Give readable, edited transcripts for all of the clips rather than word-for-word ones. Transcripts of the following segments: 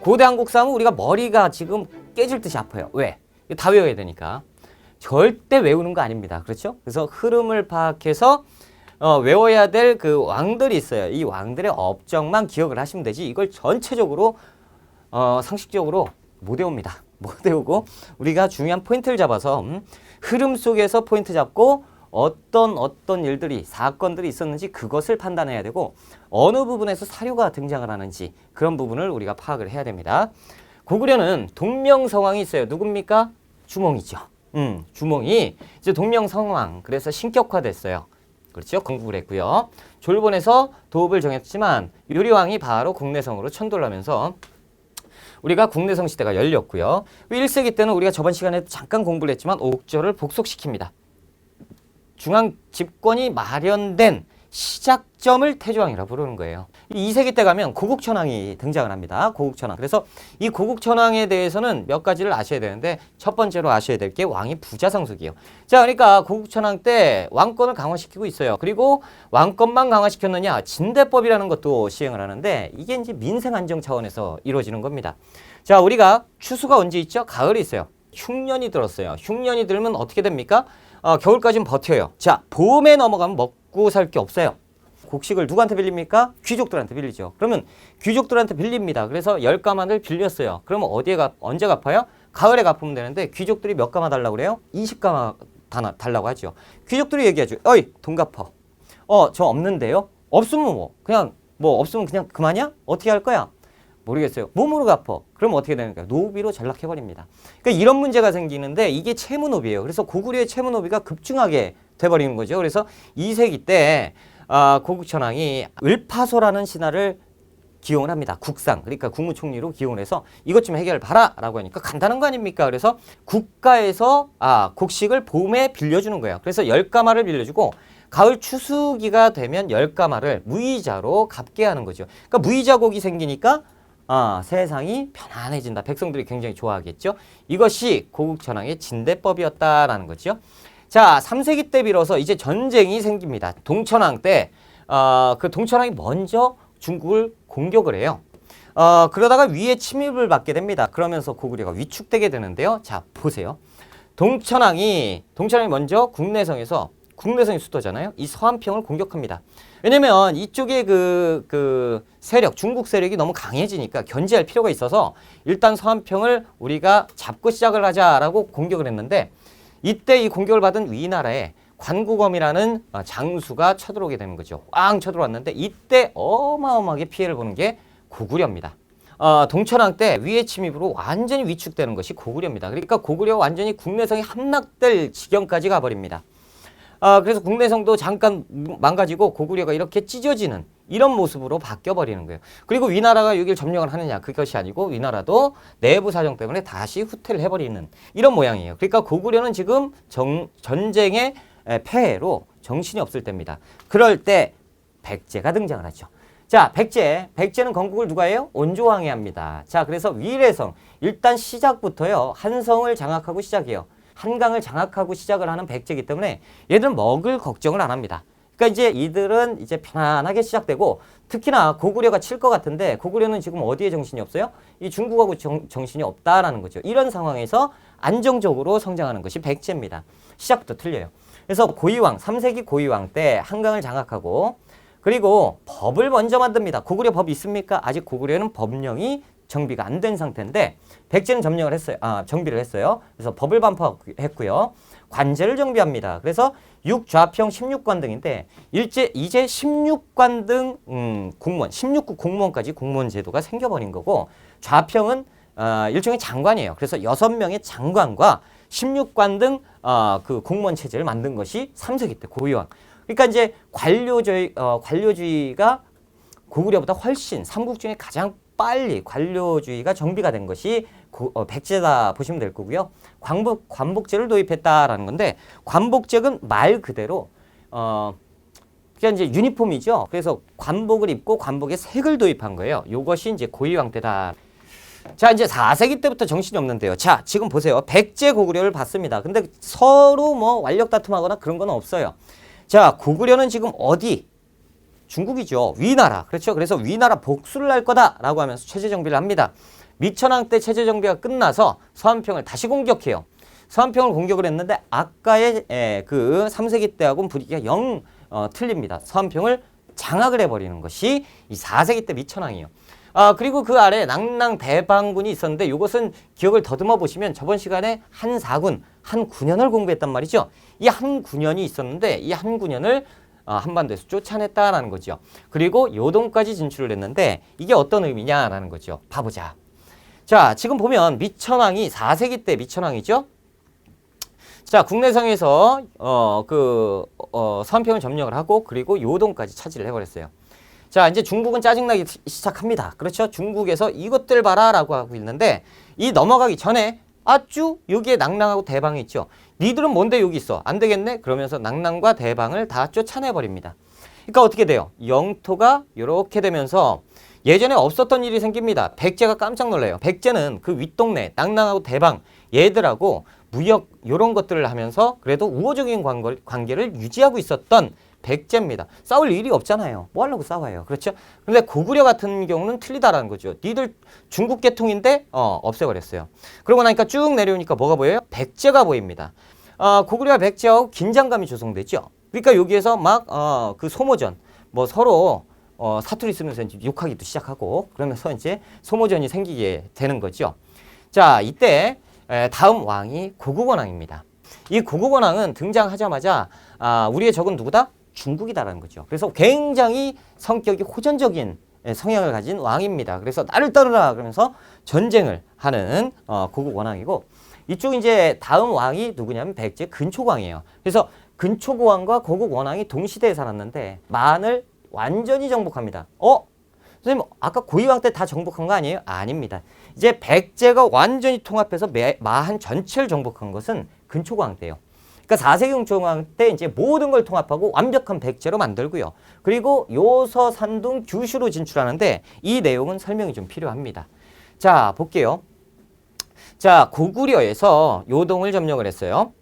고대 한국 싸움은 우리가 머리가 지금 깨질 듯이 아파요. 왜? 다 외워야 되니까. 절대 외우는 거 아닙니다. 그렇죠? 그래서 흐름을 파악해서 외워야 될 그 왕들이 있어요. 이 왕들의 업적만 기억을 하시면 되지 이걸 전체적으로 상식적으로 못 외웁니다. 못 외우고 우리가 중요한 포인트를 잡아서 흐름 속에서 포인트 잡고 어떤 일들이 사건들이 있었는지 그것을 판단해야 되고 어느 부분에서 사료가 등장을 하는지 그런 부분을 우리가 파악을 해야 됩니다. 고구려는 동명성왕이 있어요. 누굽니까? 주몽이죠. 주몽이 이제 동명성왕 그래서 신격화됐어요. 그렇죠? 건국을 했고요. 졸본에서 도읍을 정했지만 유리왕이 바로 국내성으로 천도를 하면서 우리가 국내성 시대가 열렸고요. 1세기 때는 우리가 저번 시간에 잠깐 공부를 했지만 옥저를 복속시킵니다. 중앙 집권이 마련된 시작점을 태조왕이라고 부르는 거예요. 2세기 때 가면 고국천왕이 등장을 합니다. 고국천왕. 그래서 이 고국천왕에 대해서는 몇 가지를 아셔야 되는데 첫 번째로 아셔야 될 게 왕이 부자성숙이에요. 자, 그러니까 고국천왕 때 왕권을 강화시키고 있어요. 그리고 왕권만 강화시켰느냐? 진대법이라는 것도 시행을 하는데 이게 이제 민생 안정 차원에서 이루어지는 겁니다. 자, 우리가 추수가 언제 있죠? 가을이 있어요. 흉년이 들었어요. 흉년이 들면 어떻게 됩니까? 겨울까지는 버텨요. 자, 봄에 넘어가면 먹고 살 게 없어요. 곡식을 누구한테 빌립니까? 귀족들한테 빌리죠. 그러면 귀족들한테 빌립니다. 그래서 10가마를 빌렸어요. 그러면 언제 갚아요? 가을에 갚으면 되는데 귀족들이 몇 가마 달라고 그래요? 20가마 달라고 하죠. 귀족들이 얘기하죠. 어이, 돈 갚아. 저 없는데요? 없으면 그냥 없으면 그냥 그만이야? 어떻게 할 거야? 모르겠어요. 몸으로 갚어. 그럼 어떻게 되는가? 노비로 전락해버립니다. 그러니까 이런 문제가 생기는데 이게 채무노비예요. 그래서 고구려의 채무노비가 급증하게 돼버리는 거죠. 그래서 2세기 때 고국천왕이 을파소라는 신하를 기용을 합니다. 국상, 그러니까 국무총리로 기용을 해서 이것 좀 해결 봐라 라고 하니까 간단한 거 아닙니까? 그래서 국가에서 곡식을 봄에 빌려주는 거예요. 그래서 10가마를 빌려주고 가을 추수기가 되면 10가마를 무이자로 갚게 하는 거죠. 그러니까 무이자곡이 생기니까 세상이 편안해진다. 백성들이 굉장히 좋아하겠죠. 이것이 고국천왕의 진대법이었다라는 거죠. 자, 3세기 때 비로소 이제 전쟁이 생깁니다. 동천왕 때 그 동천왕이 먼저 중국을 공격을 해요. 그러다가 위에 침입을 받게 됩니다. 그러면서 고구려가 위축되게 되는데요. 자, 보세요. 동천왕이 먼저 국내성이 수도잖아요. 이 서안평을 공격합니다. 왜냐면 이쪽에 그 세력, 중국 세력이 너무 강해지니까 견제할 필요가 있어서 일단 서안평을 우리가 잡고 시작을 하자라고 공격을 했는데 이때 이 공격을 받은 위나라에 관구검이라는 장수가 쳐들어오게 되는 거죠. 꽝 쳐들어왔는데 이때 어마어마하게 피해를 보는 게 고구려입니다. 동천왕 때 위의 침입으로 완전히 위축되는 것이 고구려입니다. 그러니까 고구려가 완전히 국내성이 함락될 지경까지 가버립니다. 그래서 국내성도 잠깐 망가지고 고구려가 이렇게 찢어지는 이런 모습으로 바뀌어버리는 거예요. 그리고 위나라가 여기를 점령을 하느냐 그것이 아니고 위나라도 내부 사정 때문에 다시 후퇴를 해버리는 이런 모양이에요. 그러니까 고구려는 지금 전쟁의 폐해로 정신이 없을 때입니다. 그럴 때 백제가 등장을 하죠. 자, 백제는 건국을 누가 해요? 온조왕이 합니다. 자, 그래서 위례성 일단 시작부터요 한성을 장악하고 시작해요. 한강을 장악하고 시작을 하는 백제이기 때문에 얘들은 먹을 걱정을 안 합니다. 그러니까 이제 이들은 이제 편안하게 시작되고 특히나 고구려가 칠 것 같은데 고구려는 지금 어디에 정신이 없어요? 이 중국하고 정신이 없다라는 거죠. 이런 상황에서 안정적으로 성장하는 것이 백제입니다. 시작부터 틀려요. 그래서 3세기 고위왕 때 한강을 장악하고 그리고 법을 먼저 만듭니다. 고구려 법이 있습니까? 아직 고구려는 법령이 정비가 안 된 상태인데 백제는 정비를 했어요. 그래서 법을 반포했고요. 관제를 정비합니다. 그래서 6좌평 16관 등인데 이제 16관 등 공무원, 16급 공무원까지 공무원 제도가 생겨버린 거고 좌평은 일종의 장관이에요. 그래서 6명의 장관과 16관 등 그 공무원 체제를 만든 것이 3세기 때 고위왕. 그러니까 이제 관료주의가 고구려보다 훨씬 삼국 중에 가장 빨리 관료주의가 정비가 된 것이 백제다 보시면 될 거고요. 관복제를 도입했다라는 건데 관복제는 말 그대로 그냥 이제 유니폼이죠. 그래서 관복을 입고 관복에 색을 도입한 거예요. 이것이 이제 고위왕 때다. 자, 이제 4세기 때부터 정신이 없는데요. 자, 지금 보세요. 백제 고구려를 봤습니다. 근데 서로 완력 다툼하거나 그런 건 없어요. 자, 고구려는 지금 어디? 중국이죠. 위나라. 그렇죠. 그래서 위나라 복수를 할 거다라고 하면서 체제 정비를 합니다. 미천왕 때 체제 정비가 끝나서 서안평을 다시 공격해요. 서안평을 공격을 했는데 아까의 그 3세기 때하고는 분위기가 영 틀립니다. 서안평을 장악을 해버리는 것이 이 4세기 때 미천왕이에요. 그리고 그 아래 낭랑 대방군이 있었는데 이것은 기억을 더듬어 보시면 저번 시간에 한사군, 한군현을 공부했단 말이죠. 이 한군현이 있었는데 이 한군현을 한반도에서 쫓아냈다라는 거죠. 그리고 요동까지 진출을 했는데 이게 어떤 의미냐라는 거죠. 봐보자. 자, 지금 보면 미천왕이 4세기 때 미천왕이죠. 자, 국내성에서 서안평을 점령을 하고 그리고 요동까지 차지를 해버렸어요. 자, 이제 중국은 짜증나기 시작합니다. 그렇죠? 중국에서 이것들 봐라 라고 하고 있는데 이 넘어가기 전에 아주 여기에 낭랑하고 대방이 있죠. 니들은 뭔데 여기 있어? 안 되겠네? 그러면서 낭랑과 대방을 다 쫓아내버립니다. 그러니까 어떻게 돼요? 영토가 이렇게 되면서 예전에 없었던 일이 생깁니다. 백제가 깜짝 놀라요. 백제는 그 윗동네 낭랑하고 대방 얘들하고 무역 이런 것들을 하면서 그래도 우호적인 관계를 유지하고 있었던 백제입니다. 싸울 일이 없잖아요. 뭐 하려고 싸워요. 그렇죠? 근데 고구려 같은 경우는 틀리다라는 거죠. 니들 중국 계통인데 없애버렸어요. 그러고 나니까 쭉 내려오니까 뭐가 보여요? 백제가 보입니다. 고구려와 백제하고 긴장감이 조성되죠. 그러니까 여기에서 막 그 소모전 뭐 서로 사투리 쓰면서 이제 욕하기도 시작하고 그러면서 이제 소모전이 생기게 되는 거죠. 자, 이때 다음 왕이 고국원왕입니다. 이 고국원왕은 등장하자마자 우리의 적은 누구다? 중국이다라는 거죠. 그래서 굉장히 성격이 호전적인 성향을 가진 왕입니다. 그래서 나를 따르라 그러면서 전쟁을 하는 고국원왕이고 이쪽 이제 다음 왕이 누구냐면 백제 근초고왕이에요. 그래서 근초고왕과 고국원왕이 동시대에 살았는데 만을 완전히 정복합니다. 선생님 아까 고이왕 때 다 정복한 거 아니에요? 아닙니다. 이제 백제가 완전히 통합해서 마한 전체를 정복한 것은 근초고왕 때예요. 그러니까 4세기 근초고왕 때 이제 모든 걸 통합하고 완벽한 백제로 만들고요. 그리고 요서, 산둥, 규슈로 진출하는데 이 내용은 설명이 좀 필요합니다. 자, 볼게요. 자, 고구려에서 요동을 점령을 했어요.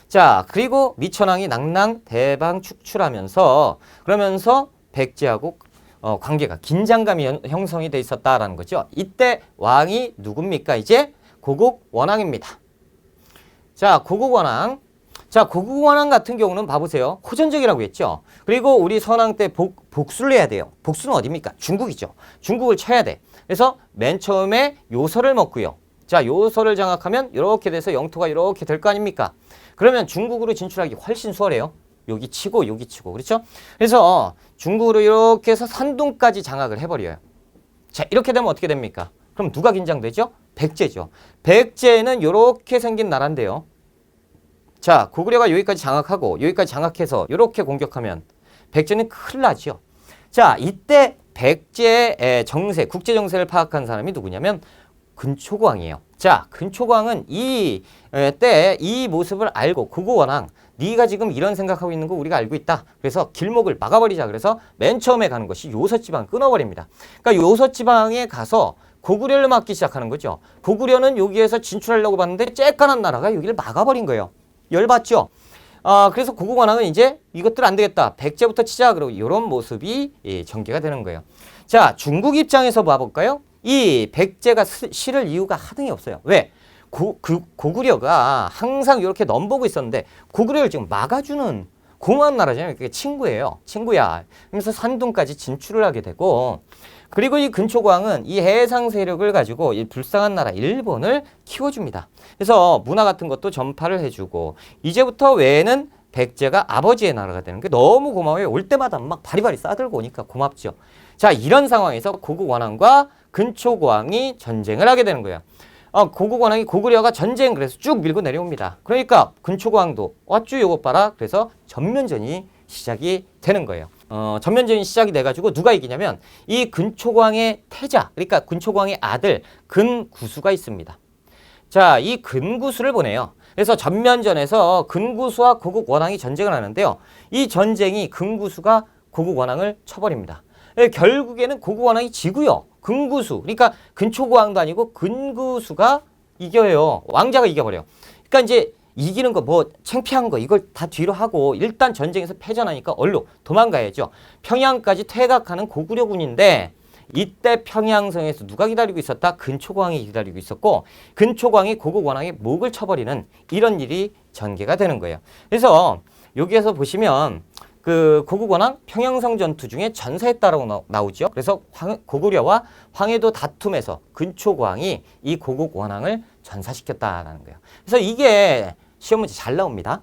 자, 그리고 미천왕이 낭랑, 대방 축출하면서 그러면서 백제하고 관계가 긴장감이 형성이 돼 있었다라는 거죠. 이때 왕이 누굽니까? 이제 고국원왕입니다. 자, 고국원왕. 자, 고국원왕 같은 경우는 봐보세요. 호전적이라고 했죠. 그리고 우리 선왕 때 복수를 해야 돼요. 복수는 어디입니까? 중국이죠. 중국을 쳐야 돼. 그래서 맨 처음에 요서를 먹고요. 자, 요서를 장악하면 이렇게 돼서 영토가 이렇게 될 거 아닙니까? 그러면 중국으로 진출하기 훨씬 수월해요. 여기 치고 여기 치고 그렇죠? 그래서 중국으로 이렇게 해서 산둥까지 장악을 해버려요. 자, 이렇게 되면 어떻게 됩니까? 그럼 누가 긴장되죠? 백제죠. 백제는 이렇게 생긴 나라인데요. 자, 고구려가 여기까지 장악하고 여기까지 장악해서 이렇게 공격하면 백제는 큰일 나죠. 자, 이때 백제의 정세, 국제 정세를 파악한 사람이 누구냐면 근초고왕이에요. 자, 근초고왕은 이때 이 모습을 알고 고국원왕 네가 지금 이런 생각하고 있는 거 우리가 알고 있다. 그래서 길목을 막아버리자. 그래서 맨 처음에 가는 것이 요서지방 끊어버립니다. 그러니까 요서지방에 가서 고구려를 막기 시작하는 거죠. 고구려는 여기에서 진출하려고 봤는데 쬐깐한 나라가 여기를 막아버린 거예요. 열받죠? 그래서 고국원왕은 이제 이것들 안 되겠다. 백제부터 치자. 그리고 이런 모습이 전개가 되는 거예요. 자, 중국 입장에서 봐볼까요? 이 백제가 실을 이유가 하등이 없어요. 왜? 고구려가 항상 이렇게 넘보고 있었는데 고구려를 지금 막아주는 고마운 나라잖아요. 그게 친구예요. 친구야. 그래서 산둥까지 진출을 하게 되고 그리고 이 근초고왕은 이 해상 세력을 가지고 이 불쌍한 나라 일본을 키워줍니다. 그래서 문화 같은 것도 전파를 해주고 이제부터 외에는 백제가 아버지의 나라가 되는 게 너무 고마워요. 올 때마다 막 바리바리 싸들고 오니까 고맙죠. 자, 이런 상황에서 고국원왕과 근초고왕이 전쟁을 하게 되는 거예요. 고국원왕이 고구려가 전쟁 그래서 쭉 밀고 내려옵니다. 그러니까 근초고왕도 어쭈 요것 봐라. 그래서 전면전이 시작이 되는 거예요. 전면전이 시작이 돼가지고 누가 이기냐면 이 근초고왕의 태자, 그러니까 근초고왕의 아들 근구수가 있습니다. 자, 이 근구수를 보내요. 그래서 전면전에서 근구수와 고국원왕이 전쟁을 하는데요. 이 전쟁이 근구수가 고국원왕을 쳐버립니다. 결국에는 고국원왕이 지고요. 근구수, 그러니까 근초고왕도 아니고 근구수가 이겨요. 왕자가 이겨버려. 그러니까 이제 이기는 거 뭐 창피한 거 이걸 다 뒤로 하고 일단 전쟁에서 패전하니까 얼로 도망가야죠. 평양까지 퇴각하는 고구려군인데 이때 평양성에서 누가 기다리고 있었다? 근초광이 기다리고 있었고 근초광이 고국원왕의 목을 쳐버리는 이런 일이 전개가 되는 거예요. 그래서 여기에서 보시면 그 고국원왕 평양성 전투 중에 전사했다라고 나오죠. 그래서 고구려와 황해도 다툼에서 근초광이 이 고국원왕을 전사시켰다라는 거예요. 그래서 이게 시험 문제 잘 나옵니다.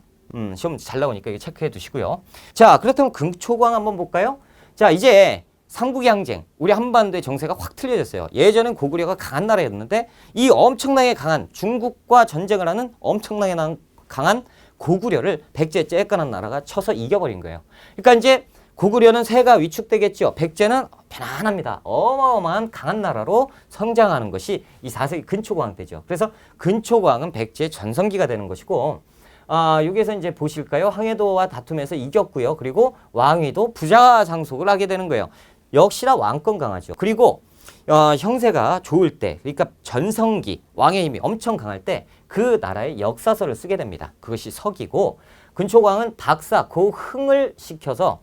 시험 문제 잘 나오니까 이거 체크해 두시고요. 자, 그렇다면 근초광 한번 볼까요? 자, 이제 삼국의 항쟁, 우리 한반도의 정세가 확 틀려졌어요. 예전엔 고구려가 강한 나라였는데 이 엄청나게 강한 중국과 전쟁을 하는 엄청나게 강한 고구려를 백제 쬐깐한 나라가 쳐서 이겨버린 거예요. 그러니까 이제 고구려는 세가 위축되겠죠. 백제는 편안합니다. 어마어마한 강한 나라로 성장하는 것이 이 4세기 근초광 때죠. 그래서 근초광은 백제의 전성기가 되는 것이고 여기에서 이제 보실까요? 황해도와 다툼에서 이겼고요. 그리고 왕위도 부자 장속을 하게 되는 거예요. 역시나 왕권 강하죠. 그리고 형세가 좋을 때, 그러니까 전성기, 왕의 힘이 엄청 강할 때 그 나라의 역사서를 쓰게 됩니다. 그것이 서기고 근초광은 박사, 고흥을 시켜서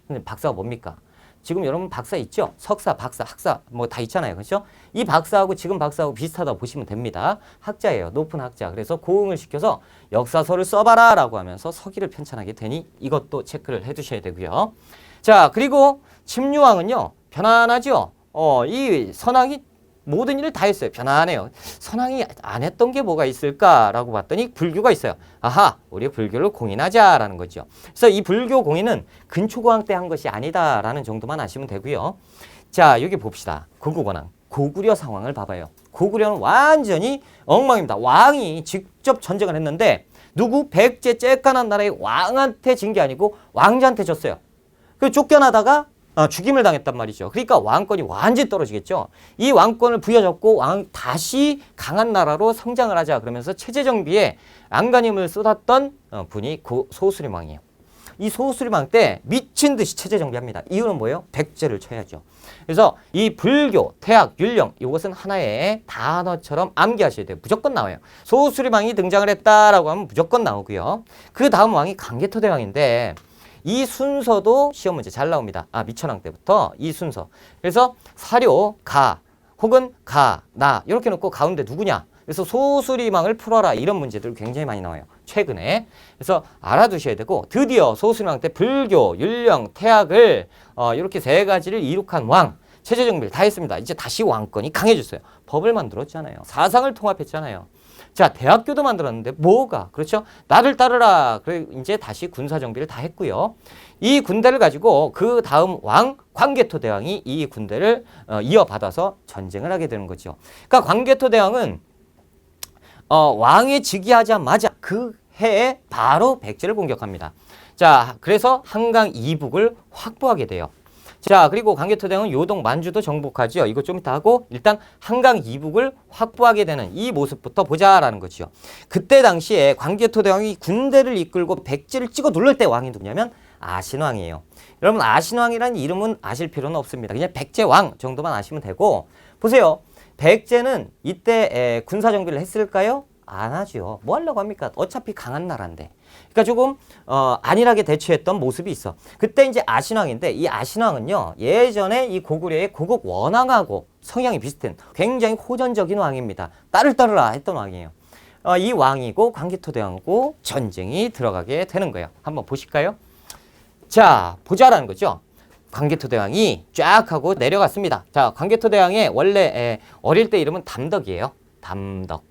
근데 박사가 뭡니까? 지금 여러분 박사 있죠? 석사, 박사, 학사 뭐 다 있잖아요. 그렇죠? 이 박사하고 지금 박사하고 비슷하다고 보시면 됩니다. 학자예요. 높은 학자. 그래서 고흥을 시켜서 역사서를 써봐라 라고 하면서 서기를 편찬하게 되니 이것도 체크를 해두셔야 되고요. 자, 그리고 침류왕은요. 편안하죠? 이 선왕이 모든 일을 다 했어요. 편안해요. 선왕이 안 했던 게 뭐가 있을까라고 봤더니 불교가 있어요. 아하, 우리 불교를 공인하자라는 거죠. 그래서 이 불교 공인은 근초광 때 한 것이 아니다라는 정도만 아시면 되고요. 자, 여기 봅시다. 고국원왕, 고구려 상황을 봐봐요. 고구려는 완전히 엉망입니다. 왕이 직접 전쟁을 했는데 누구? 백제 쬐깐한 나라의 왕한테 진 게 아니고 왕자한테 졌어요. 그 쫓겨나다가 죽임을 당했단 말이죠. 그러니까 왕권이 완전히 떨어지겠죠. 이 왕권을 부여잡고 다시 강한 나라로 성장을 하자 그러면서 체제 정비에 안간힘을 쏟았던 분이 소수림 왕이에요. 이 소수림 왕 때 미친 듯이 체제 정비합니다. 이유는 뭐예요? 백제를 쳐야죠. 그래서 이 불교, 태학, 율령 이것은 하나의 단어처럼 암기하셔야 돼요. 무조건 나와요. 소수림 왕이 등장을 했다라고 하면 무조건 나오고요. 그 다음 왕이 강개토대 왕인데 이 순서도 시험 문제 잘 나옵니다. 미천왕 때부터 이 순서. 그래서 사료, 가, 혹은 가, 나 이렇게 놓고 가운데 누구냐. 그래서 소수리망을 풀어라 이런 문제들 굉장히 많이 나와요. 최근에. 그래서 알아두셔야 되고 드디어 소수리망 때 불교, 율령, 태학을 이렇게 세 가지를 이룩한 왕. 체제 정비를 다 했습니다. 이제 다시 왕권이 강해졌어요. 법을 만들었잖아요. 사상을 통합했잖아요. 자, 대학교도 만들었는데 뭐가? 그렇죠? 나를 따르라. 그래 이제 다시 군사 정비를 다 했고요. 이 군대를 가지고 그 다음 왕 광개토 대왕이 이 군대를 이어받아서 전쟁을 하게 되는 거죠. 그러니까 광개토 대왕은 왕에 즉위하자마자 그 해에 바로 백제를 공격합니다. 자, 그래서 한강 이북을 확보하게 돼요. 자, 그리고 광개토 대왕은 요동 만주도 정복하죠. 이거 좀 이따 하고 일단 한강 이북을 확보하게 되는 이 모습부터 보자라는 거죠. 그때 당시에 광개토 대왕이 군대를 이끌고 백제를 찍어 누를 때 왕이 누구냐면 아신왕이에요. 여러분 아신왕이라는 이름은 아실 필요는 없습니다. 그냥 백제왕 정도만 아시면 되고 보세요. 백제는 이때 군사 정비를 했을까요? 안 하죠. 뭐 하려고 합니까? 어차피 강한 나라인데. 그러니까 조금 안일하게 대처했던 모습이 있어. 그때 이제 아신왕인데 이 아신왕은요. 예전에 이 고구려의 고국 원왕하고 성향이 비슷한 굉장히 호전적인 왕입니다. 딸을 따르라 했던 왕이에요. 이 왕이고 광개토 대왕하고 전쟁이 들어가게 되는 거예요. 한번 보실까요? 자, 보자라는 거죠. 광개토 대왕이 쫙 하고 내려갔습니다. 자, 광개토 대왕의 원래 어릴 때 이름은 담덕이에요. 담덕.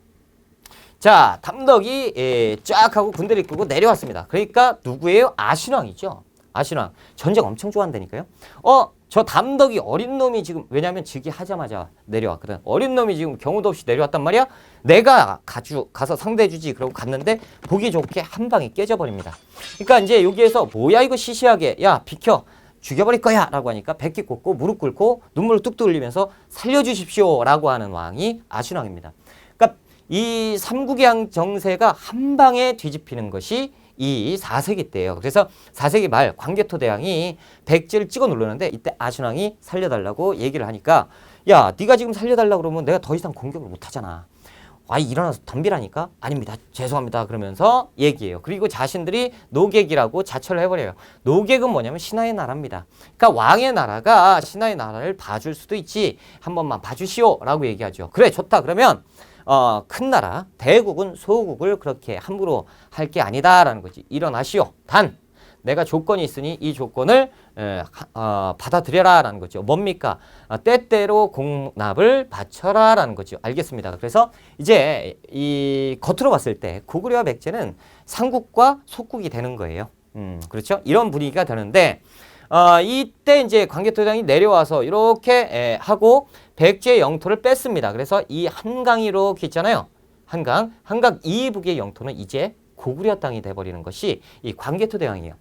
자, 담덕이 쫙 하고 군대를 이끌고 내려왔습니다. 그러니까 누구예요? 아신왕이죠. 아신왕. 전쟁 엄청 좋아한다니까요. 저 담덕이 어린 놈이 지금 왜냐하면 즉위하자마자 내려왔거든. 어린 놈이 지금 경우도 없이 내려왔단 말이야. 내가 가서 상대해주지. 그러고 갔는데 보기 좋게 한 방에 깨져버립니다. 그러니까 이제 여기에서 뭐야 이거 시시하게 야 비켜. 죽여버릴 거야 라고 하니까 백기 꽂고 무릎 꿇고 눈물을 뚝뚝 흘리면서 살려주십시오 라고 하는 왕이 아신왕입니다. 그러니까 이 삼국의 정세가 한 방에 뒤집히는 것이 이 4세기 때예요. 그래서 4세기 말 광개토 대왕이 백제를 찍어 누르는데 이때 아신왕이 살려달라고 얘기를 하니까 야 네가 지금 살려달라고 그러면 내가 더 이상 공격을 못 하잖아. 일어나서 덤비라니까? 아닙니다. 죄송합니다. 그러면서 얘기해요. 그리고 자신들이 노객이라고 자처를 해버려요. 노객은 뭐냐면 신하의 나라입니다. 그러니까 왕의 나라가 신하의 나라를 봐줄 수도 있지. 한 번만 봐주시오. 라고 얘기하죠. 그래, 좋다. 그러면 큰 나라, 대국은 소국을 그렇게 함부로 할 게 아니다라는 거지. 일어나시오. 단, 내가 조건이 있으니 이 조건을 받아들여라 라는 거죠. 뭡니까? 때때로 공납을 바쳐라 라는 거죠. 알겠습니다. 그래서 이제 이 겉으로 봤을 때 고구려와 백제는 상국과 속국이 되는 거예요. 그렇죠? 이런 분위기가 되는데 이때 이제 광개토대왕이 내려와서 이렇게 하고 백제의 영토를 뺐습니다. 그래서 이 한강이 이렇게 있잖아요. 한강 이북의 영토는 이제 고구려 땅이 돼버리는 것이 이 광개토대왕이에요.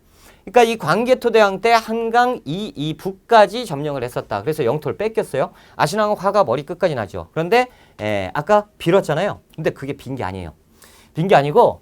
그러니까 이 광개토대왕 때 한강 이 북까지 점령을 했었다. 그래서 영토를 뺏겼어요. 아시나가 화가 머리 끝까지 나죠. 그런데 아까 빌었잖아요. 근데 그게 빈 게 아니에요. 빈 게 아니고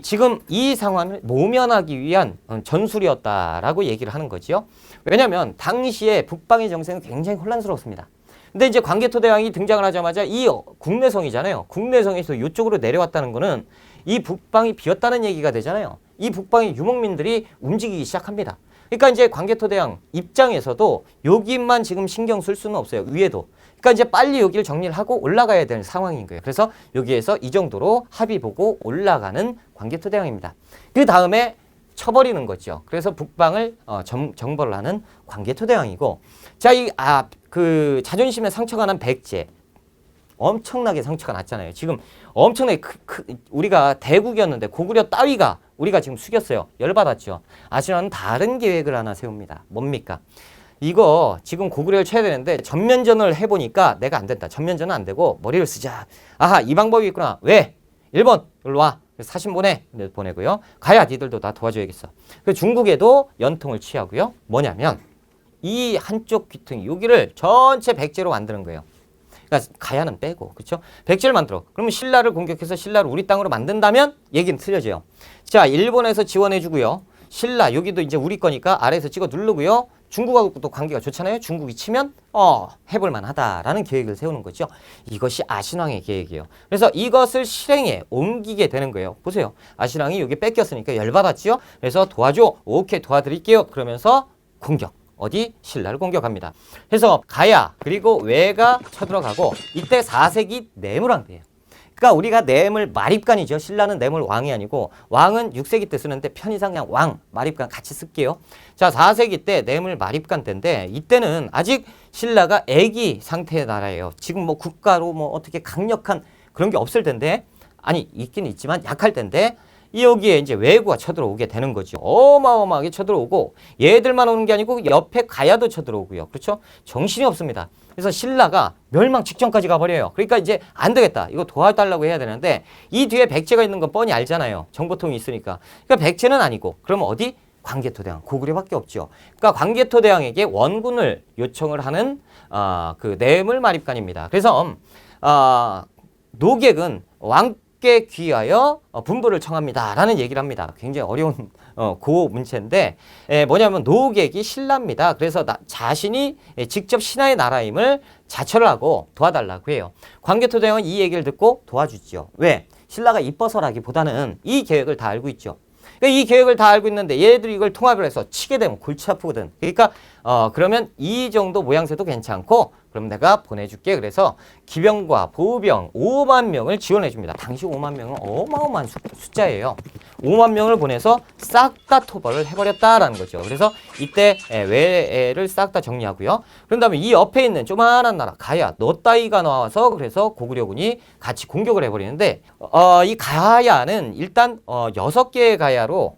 지금 이 상황을 모면하기 위한 전술이었다라고 얘기를 하는 거죠. 왜냐하면 당시에 북방의 정세는 굉장히 혼란스럽습니다. 근데 이제 광개토대왕이 등장을 하자마자 이 국내성이잖아요. 국내성에서 이쪽으로 내려왔다는 거는 이 북방이 비었다는 얘기가 되잖아요. 이 북방의 유목민들이 움직이기 시작합니다. 그러니까 이제 광개토대왕 입장에서도 여기만 지금 신경 쓸 수는 없어요. 위에도. 그러니까 이제 빨리 여기를 정리를 하고 올라가야 되는 상황인 거예요. 그래서 여기에서 이 정도로 합의 보고 올라가는 광개토대왕입니다. 그 다음에 쳐버리는 거죠. 그래서 북방을 정벌을 하는 광개토대왕이고, 자, 그 자존심에 상처가 난 백제. 엄청나게 상처가 났잖아요. 지금 엄청나게 우리가 대국이었는데 고구려 따위가 우리가 지금 숙였어요. 열받았죠. 아시나는 다른 계획을 하나 세웁니다. 뭡니까? 이거 지금 고구려를 쳐야 되는데 전면전을 해보니까 내가 안 된다. 전면전은 안 되고 머리를 쓰자. 아하, 이 방법이 있구나. 왜? 1번 일로 와. 사신 보내고요. 가야 니들도 나 도와줘야겠어. 그래서 중국에도 연통을 취하고요. 뭐냐면 이 한쪽 귀퉁이 여기를 전체 백제로 만드는 거예요. 그러니까 가야는 빼고, 그렇죠? 백제를 만들어. 그러면 신라를 공격해서 신라를 우리 땅으로 만든다면 얘기는 틀려져요. 자, 일본에서 지원해주고요. 신라 여기도 이제 우리 거니까 아래에서 찍어 누르고요. 중국하고도 관계가 좋잖아요. 중국이 치면 해볼만 하다라는 계획을 세우는 거죠. 이것이 아신왕의 계획이에요. 그래서 이것을 실행에 옮기게 되는 거예요. 보세요. 아신왕이 여기 뺏겼으니까 열받았지요. 그래서 도와줘. 오케이, 도와드릴게요. 그러면서 공격. 어디? 신라를 공격합니다. 그래서 가야 그리고 외가 쳐들어가고 이때 4세기 내물왕대예요. 그러니까 우리가 뇌물 마립간이죠. 신라는 뇌물 왕이 아니고 왕은 6세기 때 쓰는데 편의상 그냥 왕, 마립간 같이 쓸게요. 자, 4세기 때 뇌물 마립간 때인데 이때는 아직 신라가 애기 상태의 나라예요. 지금 뭐 국가로 뭐 어떻게 강력한 그런 게 없을 텐데, 아니 있긴 있지만 약할 텐데 여기에 이제 외구가 쳐들어오게 되는 거죠. 어마어마하게 쳐들어오고 얘들만 오는 게 아니고 옆에 가야도 쳐들어오고요. 그렇죠? 정신이 없습니다. 그래서 신라가 멸망 직전까지 가버려요. 그러니까 이제 안 되겠다. 이거 도와달라고 해야 되는데 이 뒤에 백제가 있는 건 뻔히 알잖아요. 정보통이 있으니까. 그러니까 백제는 아니고 그럼 어디? 광개토대왕, 고구려밖에 없죠. 그러니까 광개토대왕에게 원군을 요청을 하는 그 뇌물마립간입니다. 그래서 노객은 왕께 귀하여 분부를 청합니다 라는 얘기를 합니다. 굉장히 어려운 고 문체인데 뭐냐면 노객이 신라입니다. 그래서 자신이 직접 신하의 나라임을 자처를 하고 도와달라고 해요. 광개토대왕은 이 얘기를 듣고 도와주죠. 왜? 신라가 이뻐서라기보다는 이 계획을 다 알고 있죠. 그러니까 이 계획을 다 알고 있는데 얘들이 이걸 통합을 해서 치게 되면 골치 아프거든. 그러니까 그러면 이 정도 모양새도 괜찮고 그럼 내가 보내줄게. 그래서 기병과 보병 5만 명을 지원해 줍니다. 당시 5만 명은 어마어마한 숫자예요. 5만 명을 보내서 싹 다 토벌을 해버렸다라는 거죠. 그래서 이때 외를 싹 다 정리하고요. 그런 다음에 이 옆에 있는 조만한 나라 가야 너 따위가 나와서 그래서 고구려군이 같이 공격을 해버리는데 이 가야는 일단 6개의 가야로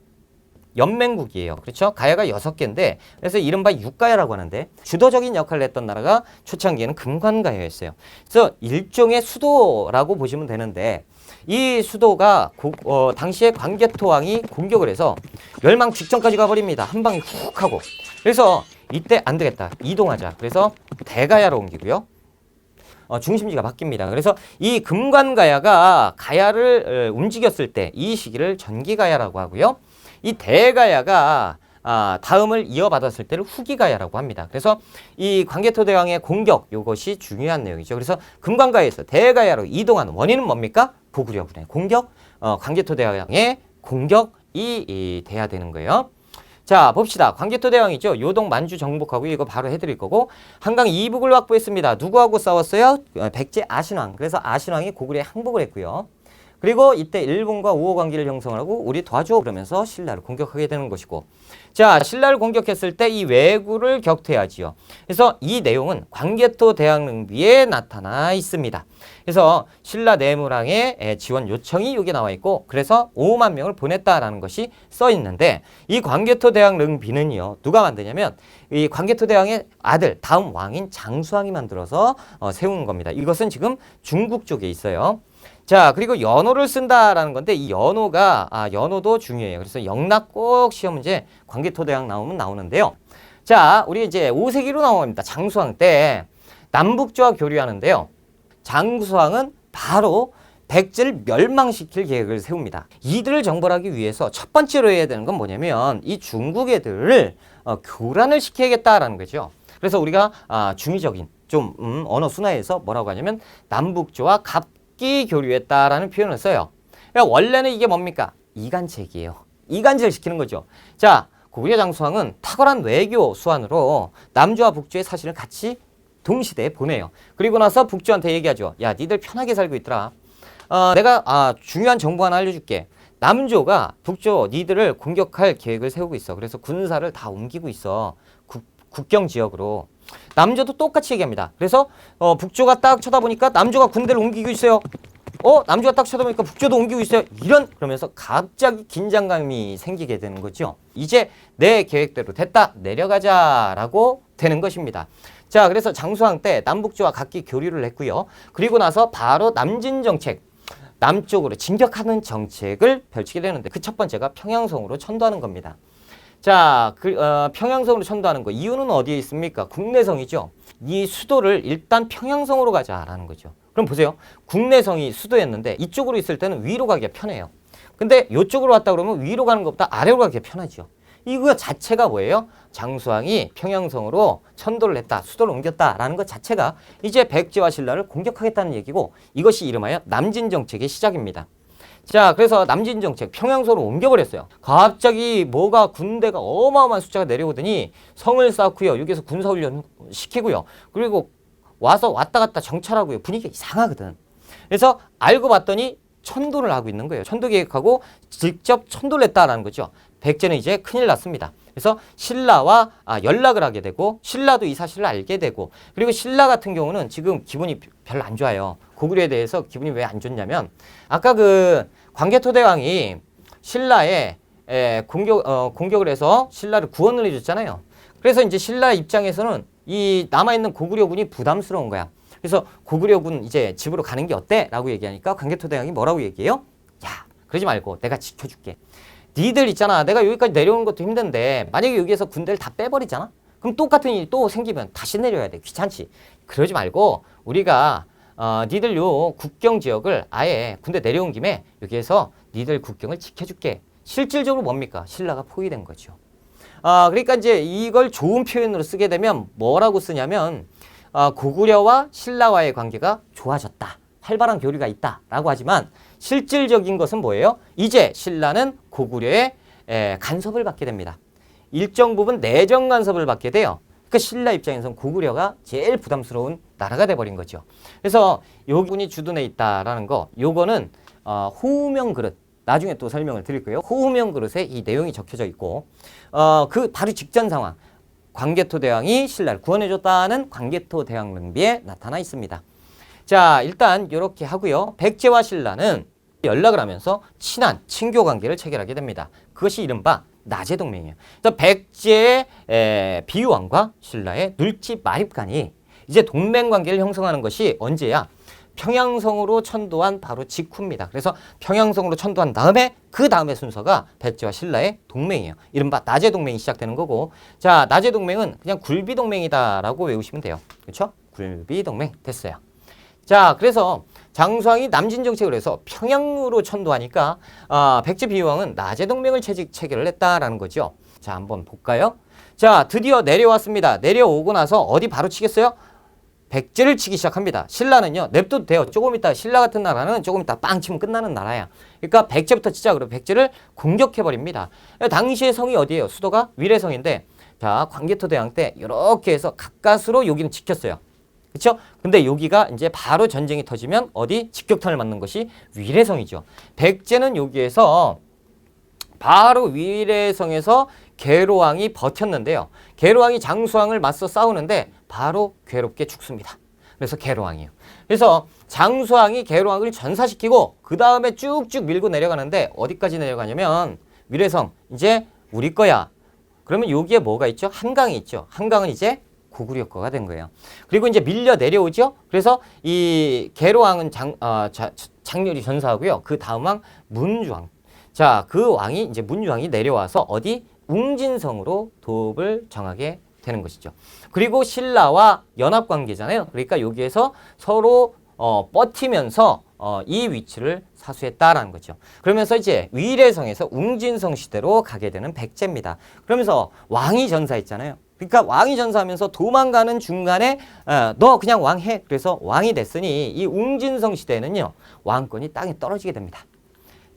연맹국이에요. 그렇죠? 가야가 6개인데 그래서 이른바 육가야라고 하는데 주도적인 역할을 했던 나라가 초창기에는 금관가야였어요. 그래서 일종의 수도라고 보시면 되는데 이 수도가 당시에 광개토왕이 공격을 해서 멸망 직전까지 가버립니다. 한 방에 훅 하고. 그래서 이때 안 되겠다. 이동하자. 그래서 대가야로 옮기고요. 중심지가 바뀝니다. 그래서 이 금관가야가 가야를 움직였을 때 이 시기를 전기가야라고 하고요. 이 대가야가 다음을 이어받았을 때를 후기가야라고 합니다. 그래서 이 광개토대왕의 공격 이것이 중요한 내용이죠. 그래서 금관가에서 대가야로 이동한 원인은 뭡니까? 고구려군의 공격, 광개토대왕의 공격이 돼야 되는 거예요. 자, 봅시다. 광개토대왕이죠. 요동 만주 정복하고 이거 바로 해드릴 거고 한강 이북을 확보했습니다. 누구하고 싸웠어요? 백제 아신왕. 그래서 아신왕이 고구려에 항복을 했고요. 그리고 이때 일본과 우호 관계를 형성하고 우리 도와줘 그러면서 신라를 공격하게 되는 것이고 자, 신라를 공격했을 때 이 왜구를 격퇴하지요. 그래서 이 내용은 광개토대왕릉비에 나타나 있습니다. 그래서 신라 내무랑의 지원 요청이 여기 나와 있고 그래서 5만 명을 보냈다라는 것이 써 있는데 이 광개토대왕릉비는요. 누가 만드냐면 이 광개토대왕의 아들 다음 왕인 장수왕이 만들어서 세운 겁니다. 이것은 지금 중국 쪽에 있어요. 자, 그리고 연호를 쓴다라는 건데 이 연호가 연호도 중요해요. 그래서 영락 꼭 시험 문제 광개토대왕 나오면 나오는데요. 자, 우리 이제 5세기로 나옵니다. 장수왕 때 남북조와 교류하는데요. 장수왕은 바로 백제를 멸망시킬 계획을 세웁니다. 이들을 정벌하기 위해서 첫 번째로 해야 되는 건 뭐냐면 이 중국 애들을 교란을 시켜야겠다라는 거죠. 그래서 우리가 중의적인 좀 언어 순화에서 뭐라고 하냐면 남북조와 갑기 교류했다라는 표현을 써요. 그러니까 원래는 이게 뭡니까? 이간책이에요. 이간질을 시키는 거죠. 자, 고구려 장수왕은 탁월한 외교 수완으로 남조와 북조의 사실을 같이 동시대에 보내요. 그리고 나서 북조한테 얘기하죠. 야, 니들 편하게 살고 있더라. 내가 중요한 정보 하나 알려줄게. 남조가 북조 니들을 공격할 계획을 세우고 있어. 그래서 군사를 다 옮기고 있어. 국경 지역으로. 남조도 똑같이 얘기합니다. 그래서 북조가 딱 쳐다보니까 남조가 군대를 옮기고 있어요. 남조가 딱 쳐다보니까 북조도 옮기고 있어요. 그러면서 갑자기 긴장감이 생기게 되는 거죠. 이제 내 계획대로 됐다. 내려가자라고 되는 것입니다. 자, 그래서 장수왕 때 남북조와 각기 교류를 했고요. 그리고 나서 바로 남진정책, 남쪽으로 진격하는 정책을 펼치게 되는데 그 첫 번째가 평양성으로 천도하는 겁니다. 자, 평양성으로 천도하는 거 이유는 어디에 있습니까? 국내성이죠. 이 수도를 일단 평양성으로 가자라는 거죠. 그럼 보세요. 국내성이 수도였는데 이쪽으로 있을 때는 위로 가기가 편해요. 근데 이쪽으로 왔다 그러면 위로 가는 것보다 아래로 가기가 편하죠. 이거 자체가 뭐예요? 장수왕이 평양성으로 천도를 했다, 수도를 옮겼다라는 것 자체가 이제 백제와 신라를 공격하겠다는 얘기고 이것이 이름하여 남진정책의 시작입니다. 자, 그래서 남진정책 평양성으로 옮겨버렸어요. 갑자기 뭐가 군대가 어마어마한 숫자가 내려오더니 성을 쌓고요. 여기서 군사훈련 시키고요. 그리고 와서 왔다 갔다 정찰하고요. 분위기가 이상하거든. 그래서 알고 봤더니 천도를 하고 있는 거예요. 천도 계획하고 직접 천도를 했다라는 거죠. 백제는 이제 큰일 났습니다. 그래서 신라와 연락을 하게 되고 신라도 이 사실을 알게 되고 그리고 신라 같은 경우는 지금 기분이 별로 안 좋아요. 고구려에 대해서 기분이 왜 안 좋냐면 아까 그 광개토대왕이 신라에 공격을 해서 신라를 구원을 해줬잖아요. 그래서 이제 신라 입장에서는 이 남아있는 고구려군이 부담스러운 거야. 그래서 고구려군 이제 집으로 가는 게 어때? 라고 얘기하니까 광개토대왕이 뭐라고 얘기해요? 야, 그러지 말고 내가 지켜줄게. 니들 있잖아. 내가 여기까지 내려오는 것도 힘든데 만약에 여기에서 군대를 다 빼버리잖아? 그럼 똑같은 일이 또 생기면 다시 내려야 돼. 귀찮지? 그러지 말고 우리가 니들 요 국경 지역을 아예 군대 내려온 김에 여기에서 니들 국경을 지켜줄게. 실질적으로 뭡니까? 신라가 포위된 거죠. 그러니까 이제 이걸 좋은 표현으로 쓰게 되면 뭐라고 쓰냐면 고구려와 신라와의 관계가 좋아졌다. 활발한 교류가 있다라고 하지만 실질적인 것은 뭐예요? 이제 신라는 고구려의 간섭을 받게 됩니다. 일정 부분 내정 간섭을 받게 돼요. 그러니까 신라 입장에서는 고구려가 제일 부담스러운 나라가 돼버린 거죠. 그래서 요 분이 주둔해 있다라는 거, 요거는 호우명 그릇. 나중에 또 설명을 드릴 거예요. 호우명 그릇에 이 내용이 적혀져 있고 그 바로 직전 상황. 광개토대왕이 신라를 구원해줬다는 광개토대왕릉비에 나타나 있습니다. 자, 일단 이렇게 하고요. 백제와 신라는 연락을 하면서 친한 친교 관계를 체결하게 됩니다. 그것이 이른바 나제동맹이에요. 그래서 백제의 비유왕과 신라의 눌지 마립간이 이제 동맹 관계를 형성하는 것이 언제야? 평양성으로 천도한 바로 직후입니다. 그래서 평양성으로 천도한 다음에 그 다음에 순서가 백제와 신라의 동맹이에요. 이른바 나제동맹이 시작되는 거고 자, 나제동맹은 그냥 굴비동맹이다라고 외우시면 돼요. 그렇죠? 굴비동맹 됐어요. 자, 그래서 장수왕이 남진정책을 해서 평양으로 천도하니까 백제 비유왕은 나제동맹을 체결을 했다라는 거죠. 자, 한번 볼까요? 자, 드디어 내려왔습니다. 내려오고 나서 어디 바로 치겠어요? 백제를 치기 시작합니다. 신라는요, 냅둬도 돼요. 조금 있다, 신라 같은 나라는 조금 있다 빵 치면 끝나는 나라야. 그러니까 백제부터 치자. 그러고 백제를 공격해버립니다. 당시의 성이 어디예요? 수도가 위례성인데, 자, 광개토대왕 때 이렇게 해서 가까스로 여기는 지켰어요. 그렇죠? 근데 여기가 이제 바로 전쟁이 터지면 어디? 직격탄을 맞는 것이 위례성이죠. 백제는 여기에서 바로 위례성에서 계로왕이 버텼는데요. 계로왕이 장수왕을 맞서 싸우는데 바로 괴롭게 죽습니다. 그래서 계로왕이에요. 그래서 장수왕이 계로왕을 전사시키고 그 다음에 쭉쭉 밀고 내려가는데 어디까지 내려가냐면 위례성 이제 우리 거야. 그러면 여기에 뭐가 있죠? 한강이 있죠. 한강은 이제 고구려 거가 된 거예요. 그리고 이제 밀려 내려오죠. 그래서 이 계로왕은 장렬히 전사하고요. 그 다음 왕 문주왕. 자, 그 왕이 이제 문주왕이 내려와서 어디? 웅진성으로 도읍을 정하게 되는 것이죠. 그리고 신라와 연합 관계잖아요. 그러니까 여기에서 서로 버티면서 이 위치를 사수했다라는 거죠. 그러면서 이제 위례성에서 웅진성 시대로 가게 되는 백제입니다. 그러면서 왕이 전사했잖아요. 그러니까 왕이 전사하면서 도망가는 중간에 너 그냥 왕해. 그래서 왕이 됐으니 이 웅진성 시대에는요. 왕권이 땅에 떨어지게 됩니다.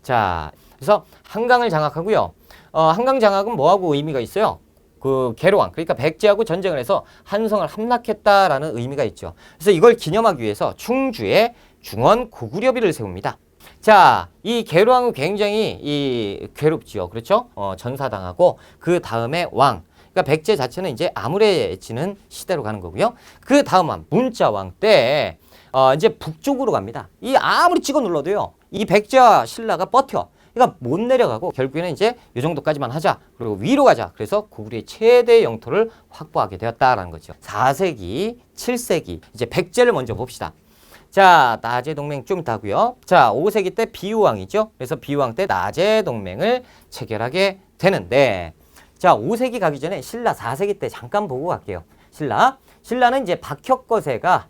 자, 그래서 한강을 장악하고요. 한강 장악은 뭐하고 의미가 있어요? 그 계로왕, 그러니까 백제하고 전쟁을 해서 한성을 함락했다라는 의미가 있죠. 그래서 이걸 기념하기 위해서 충주에 중원 고구려비를 세웁니다. 자, 이 계로왕은 굉장히 괴롭지요. 그렇죠? 전사당하고 그 다음에 왕. 그러니까 백제 자체는 이제 암울해지는 시대로 가는 거고요. 그 다음은 문자왕 때 이제 북쪽으로 갑니다. 이 아무리 찍어 눌러도요. 이 백제와 신라가 버텨. 그러니까 못 내려가고 결국에는 이제 이 정도까지만 하자. 그리고 위로 가자. 그래서 고구려의 최대 영토를 확보하게 되었다라는 거죠. 4세기, 7세기 이제 백제를 먼저 봅시다. 자, 나제 동맹 좀 이따 하고요. 자, 5세기 때 비유왕이죠. 그래서 비유왕 때 나제 동맹을 체결하게 되는데 자, 5세기 가기 전에 신라 4세기 때 잠깐 보고 갈게요. 신라는 이제 박혁거세가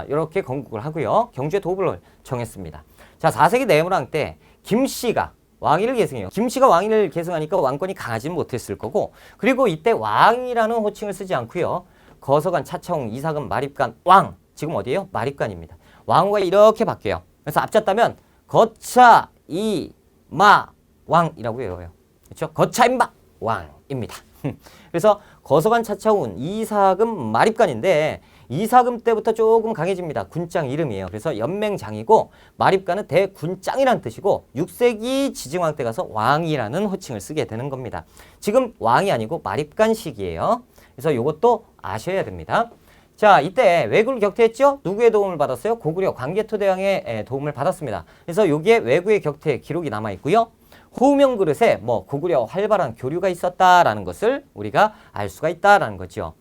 이렇게 건국을 하고요. 경주에 도읍을 정했습니다. 자, 4세기 내무랑 때 김씨가 왕위를 계승해요. 김씨가 왕위를 계승하니까 왕권이 강하지는 못했을 거고 그리고 이때 왕이라는 호칭을 쓰지 않고요. 거서관, 차차홍, 이사금, 마립간, 왕. 지금 어디예요? 마립간입니다. 왕후가 이렇게 바뀌어요. 그래서 앞잡다면 거차, 이, 마, 왕이라고 외워요. 그렇죠? 거차, 임마, 왕입니다. 그래서 거서관, 차차홍은 이사금, 마립간인데 이사금 때부터 조금 강해집니다. 군장 이름이에요. 그래서 연맹장이고 마립간은 대군장이라는 뜻이고 6세기 지증왕 때 가서 왕이라는 호칭을 쓰게 되는 겁니다. 지금 왕이 아니고 마립간식이에요. 그래서 이것도 아셔야 됩니다. 자, 이때 왜구를 격퇴했죠? 누구의 도움을 받았어요? 고구려 광개토대왕의 도움을 받았습니다. 그래서 여기에 왜구의 격퇴 기록이 남아 있고요. 호명 그릇에 고구려 활발한 교류가 있었다라는 것을 우리가 알 수가 있다라는 거죠.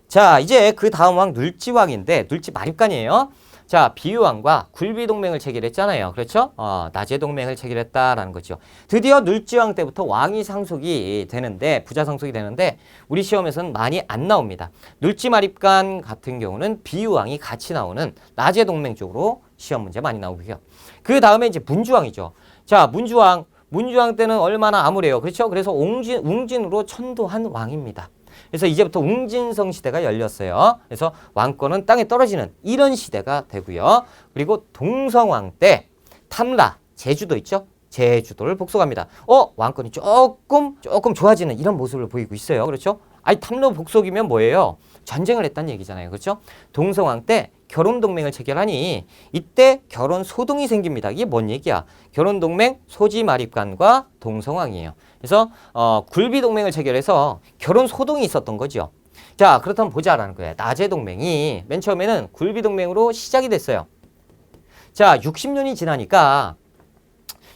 자, 이제 그 다음 왕 눌지왕인데 눌지 마립간이에요. 자, 비유왕과 굴비동맹을 체결했잖아요. 그렇죠? 나제 동맹을 체결했다라는 거죠. 드디어 눌지왕 때부터 왕위 상속이 되는데 부자 상속이 되는데 우리 시험에서는 많이 안 나옵니다. 눌지 마립간 같은 경우는 비유왕이 같이 나오는 나제 동맹 쪽으로 시험 문제 많이 나오고요. 그 다음에 이제 문주왕이죠. 자, 문주왕 때는 얼마나 암울해요. 그렇죠? 그래서 웅진으로 천도한 왕입니다. 그래서 이제부터 웅진성 시대가 열렸어요. 그래서 왕권은 땅에 떨어지는 이런 시대가 되고요. 그리고 동성왕 때 탐라, 제주도 있죠? 제주도를 복속합니다. 왕권이 조금 좋아지는 이런 모습을 보이고 있어요. 그렇죠? 아니, 탐로 복속이면 뭐예요? 전쟁을 했다는 얘기잖아요. 그렇죠? 동성왕 때 결혼동맹을 체결하니 이때 결혼 소동이 생깁니다. 이게 뭔 얘기야? 결혼동맹 소지마립간과 동성왕이에요. 그래서 굴비동맹을 체결해서 결혼 소동이 있었던 거죠. 자, 그렇다면 보자라는 거예요. 나제 동맹이 맨 처음에는 굴비동맹으로 시작이 됐어요. 자, 60년이 지나니까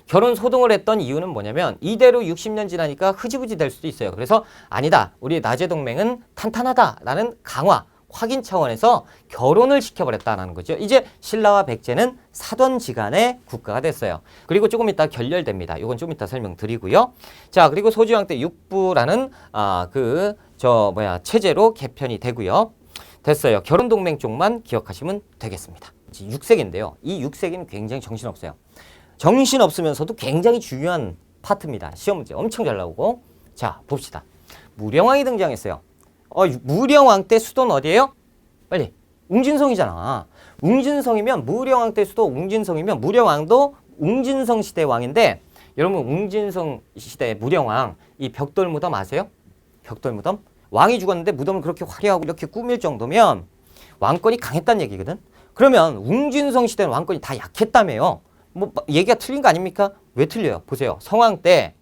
결혼 소동을 했던 이유는 뭐냐면 이대로 60년 지나니까 흐지부지 될 수도 있어요. 그래서 아니다. 우리 나제 동맹은 탄탄하다라는 강화, 확인 차원에서 결혼을 시켜버렸다는 거죠. 이제 신라와 백제는 사돈지간의 국가가 됐어요. 그리고 조금 이따 결렬됩니다. 이건 좀 이따 설명드리고요. 자, 그리고 소주왕 때 육부라는 체제로 개편이 되고요. 됐어요. 결혼동맹 쪽만 기억하시면 되겠습니다. 6세기인데요. 이 6세기는 굉장히 정신없어요. 정신없으면서도 굉장히 중요한 파트입니다. 시험 문제 엄청 잘 나오고. 자, 봅시다. 무령왕이 등장했어요. 무령왕 때 수도는 어디예요? 빨리. 웅진성이잖아. 웅진성이면 무령왕 때 수도 웅진성이면 무령왕도 웅진성 시대 왕인데 여러분 웅진성 시대 무령왕 이 벽돌 무덤 아세요? 벽돌 무덤? 왕이 죽었는데 무덤을 그렇게 화려하고 이렇게 꾸밀 정도면 왕권이 강했다는 얘기거든. 그러면 웅진성 시대는 왕권이 다 약했다며요. 뭐 얘기가 틀린 거 아닙니까? 왜 틀려요? 보세요. 성왕 때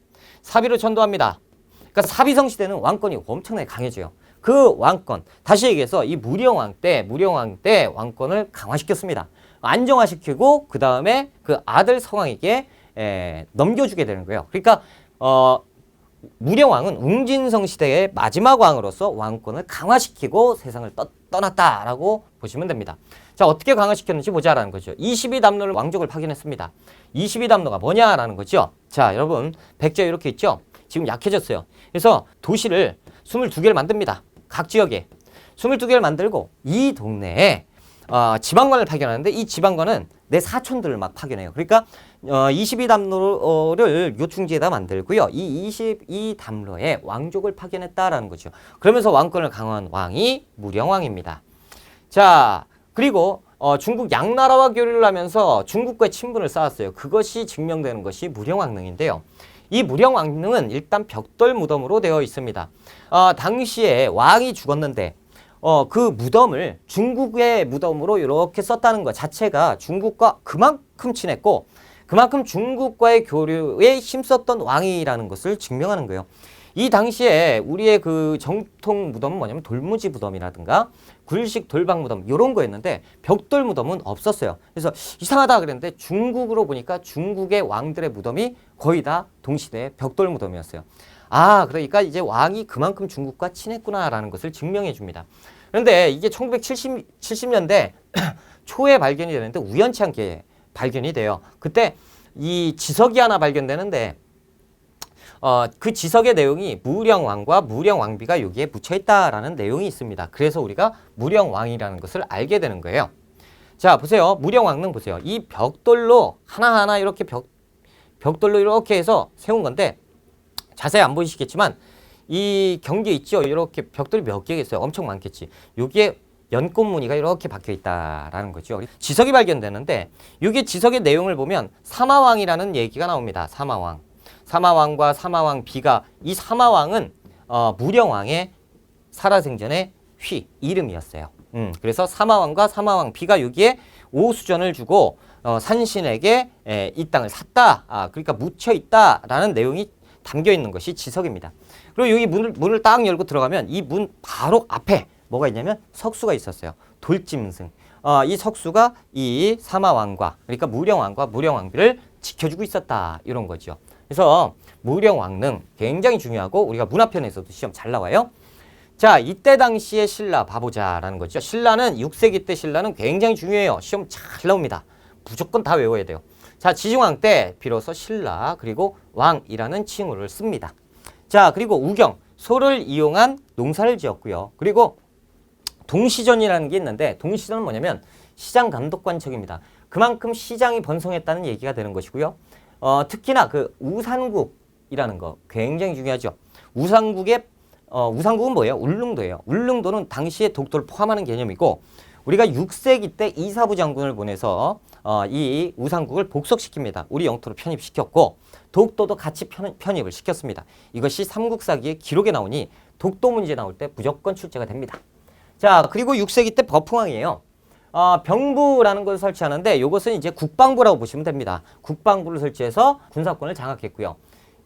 사비로 전도합니다. 그러니까 사비성 시대는 왕권이 엄청나게 강해져요. 그 왕권, 다시 얘기해서 이 무령왕 때 왕권을 강화시켰습니다. 안정화시키고 그 다음에 그 아들 성왕에게 넘겨주게 되는 거예요. 그러니까 무령왕은 웅진성 시대의 마지막 왕으로서 왕권을 강화시키고 세상을 떠났다라고 보시면 됩니다. 자, 어떻게 강화시켰는지 보자라는 거죠. 22담로를 왕족을 파견했습니다. 22담로가 뭐냐라는 거죠. 자, 여러분 백제 이렇게 있죠. 지금 약해졌어요. 그래서 도시를 22개를 만듭니다. 각 지역에 22개를 만들고 이 동네에 지방관을 파견하는데 이 지방관은 내 사촌들을 막 파견해요. 그러니까 22담로를 요충지에다 만들고요. 이 22담로에 왕족을 파견했다라는 거죠. 그러면서 왕권을 강화한 왕이 무령왕입니다. 자, 그리고 중국 양나라와 교류를 하면서 중국과의 친분을 쌓았어요. 그것이 증명되는 것이 무령왕릉인데요. 이 무령왕릉은 일단 벽돌 무덤으로 되어 있습니다. 당시에 왕이 죽었는데 그 무덤을 중국의 무덤으로 이렇게 썼다는 것 자체가 중국과 그만큼 친했고 그만큼 중국과의 교류에 힘썼던 왕이라는 것을 증명하는 거예요. 이 당시에 우리의 그 정통 무덤은 뭐냐면 돌무지 무덤이라든가 굴식 돌방 무덤 이런 거였는데 벽돌 무덤은 없었어요. 그래서 이상하다 그랬는데 중국으로 보니까 중국의 왕들의 무덤이 거의 다 동시대의 벽돌 무덤이었어요. 그러니까 이제 왕이 그만큼 중국과 친했구나라는 것을 증명해 줍니다. 그런데 이게 1970년대 초에 발견이 되는데 우연치 않게 발견이 돼요. 그때 이 지석이 하나 발견되는데 그 지석의 내용이 무령왕과 무령왕비가 여기에 묻혀있다라는 내용이 있습니다. 그래서 우리가 무령왕이라는 것을 알게 되는 거예요. 자, 보세요. 무령왕릉 보세요. 이 벽돌로 하나하나 이렇게 벽돌로 이렇게 해서 세운 건데 자세히 안 보이시겠지만 이 경계 있죠. 이렇게 벽돌이 몇 개가 있어요. 엄청 많겠지. 여기에 연꽃무늬가 이렇게 박혀 있다라는 거죠. 지석이 발견되는데 이게 지석의 내용을 보면 사마왕이라는 얘기가 나옵니다. 사마왕과 사마왕비가 이 사마왕은 무령왕의 살아생전의 이름이었어요. 그래서 사마왕과 사마왕비가 여기에 오수전을 주고 산신에게 이 땅을 샀다. 그러니까 묻혀 있다라는 내용이 담겨 있는 것이 지석입니다. 그리고 여기 문을 딱 열고 들어가면 이 문 바로 앞에 뭐가 있냐면 석수가 있었어요. 돌짐승. 이 석수가 이 사마왕과 그러니까 무령왕과 무령왕비를 지켜주고 있었다. 이런 거죠. 그래서 무령왕릉 굉장히 중요하고 우리가 문화편에서도 시험 잘 나와요. 자, 이때 당시의 신라 봐보자라는 거죠. 신라는 6세기 때 신라는 굉장히 중요해요. 시험 잘 나옵니다. 무조건 다 외워야 돼요. 자, 지중왕 때 비로소 신라 그리고 왕이라는 칭호를 씁니다. 자, 그리고 우경, 소를 이용한 농사를 지었고요. 그리고 동시전이라는 게 있는데 동시전은 뭐냐면 시장 감독관청입니다. 그만큼 시장이 번성했다는 얘기가 되는 것이고요. 특히나 그 우산국이라는 거 굉장히 중요하죠. 우산국은 뭐예요? 울릉도예요. 울릉도는 당시에 독도를 포함하는 개념이고 우리가 6세기 때 이사부 장군을 보내서 이 우산국을 복속시킵니다. 우리 영토로 편입시켰고 독도도 같이 편입을 시켰습니다. 이것이 삼국사기의 기록에 나오니 독도 문제 나올 때 무조건 출제가 됩니다. 자, 그리고 6세기 때 버풍왕이에요. 병부라는 것을 설치하는데 이것은 이제 국방부라고 보시면 됩니다. 국방부를 설치해서 군사권을 장악했고요.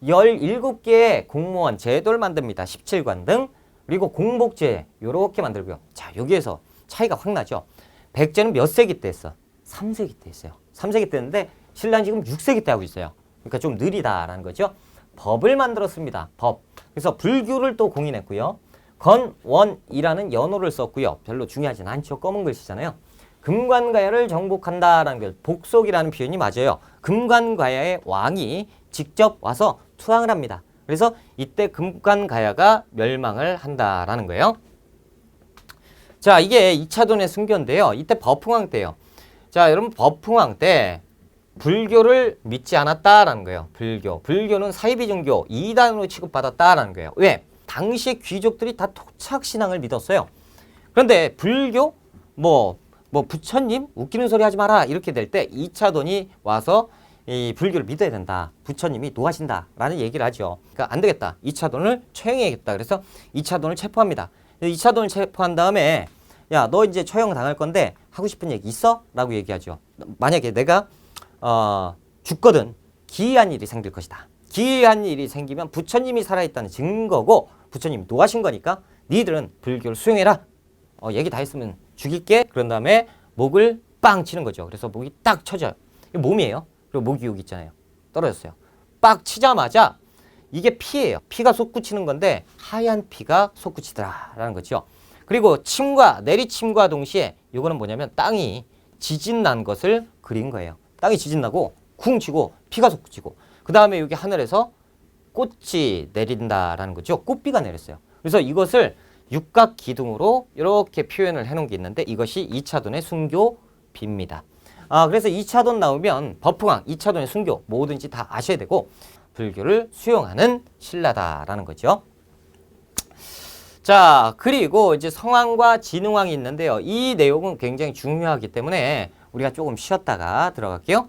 17개의 공무원 제도를 만듭니다. 17관 등. 그리고 공복제 요렇게 만들고요. 자, 여기에서 차이가 확 나죠. 백제는 몇 세기 때 했어? 3세기 때 했어요. 3세기 때 했는데 신라는 지금 6세기 때 하고 있어요. 그러니까 좀 느리다라는 거죠. 법을 만들었습니다. 법. 그래서 불교를 또 공인했고요. 건원이라는 연호를 썼고요. 별로 중요하진 않죠. 검은 글씨잖아요. 금관가야를 정복한다라는 게 복속이라는 표현이 맞아요. 금관가야의 왕이 직접 와서 투항을 합니다. 그래서 이때 금관가야가 멸망을 한다라는 거예요. 자, 이게 2차 돈의 순교인데요. 이때 버풍왕 때예요. 자, 여러분 버풍왕 때 불교를 믿지 않았다라는 거예요. 불교는 사이비 종교 2단으로 취급받았다라는 거예요. 왜? 당시에 귀족들이 다 토착 신앙을 믿었어요. 그런데 불교 뭐 부처님 웃기는 소리 하지 마라 이렇게 될 때 이차돈이 와서 이 불교를 믿어야 된다. 부처님이 노하신다라는 얘기를 하죠. 그러니까 안 되겠다. 이차돈을 처형해야겠다. 그래서 이차돈을 체포합니다. 이차돈을 체포한 다음에 야, 너 이제 처형 당할 건데 하고 싶은 얘기 있어? 라고 얘기하죠. 만약에 내가 죽거든 기이한 일이 생길 것이다. 기이한 일이 생기면 부처님이 살아있다는 증거고 부처님이 노하신 거니까 니들은 불교를 수용해라. 얘기 다 했으면 죽일게. 그런 다음에 목을 빵 치는 거죠. 그래서 목이 딱 쳐져요. 이게 몸이에요. 그리고 목이 여기 있잖아요. 떨어졌어요. 빡 치자마자 이게 피예요. 피가 솟구치는 건데 하얀 피가 솟구치더라라는 거죠. 그리고 침과 내리침과 동시에 이거는 뭐냐면 땅이 지진 난 것을 그린 거예요. 땅이 지진 나고 쿵 치고 피가 솟구치고 그 다음에 여기 하늘에서 꽃이 내린다라는 거죠. 꽃비가 내렸어요. 그래서 이것을 육각 기둥으로 이렇게 표현을 해놓은 게 있는데 이것이 이차돈의 순교비입니다. 그래서 이차돈 나오면 법흥왕, 이차돈의 순교 뭐든지 다 아셔야 되고 불교를 수용하는 신라다라는 거죠. 자, 그리고 이제 성왕과 진흥왕이 있는데요. 이 내용은 굉장히 중요하기 때문에 우리가 조금 쉬었다가 들어갈게요.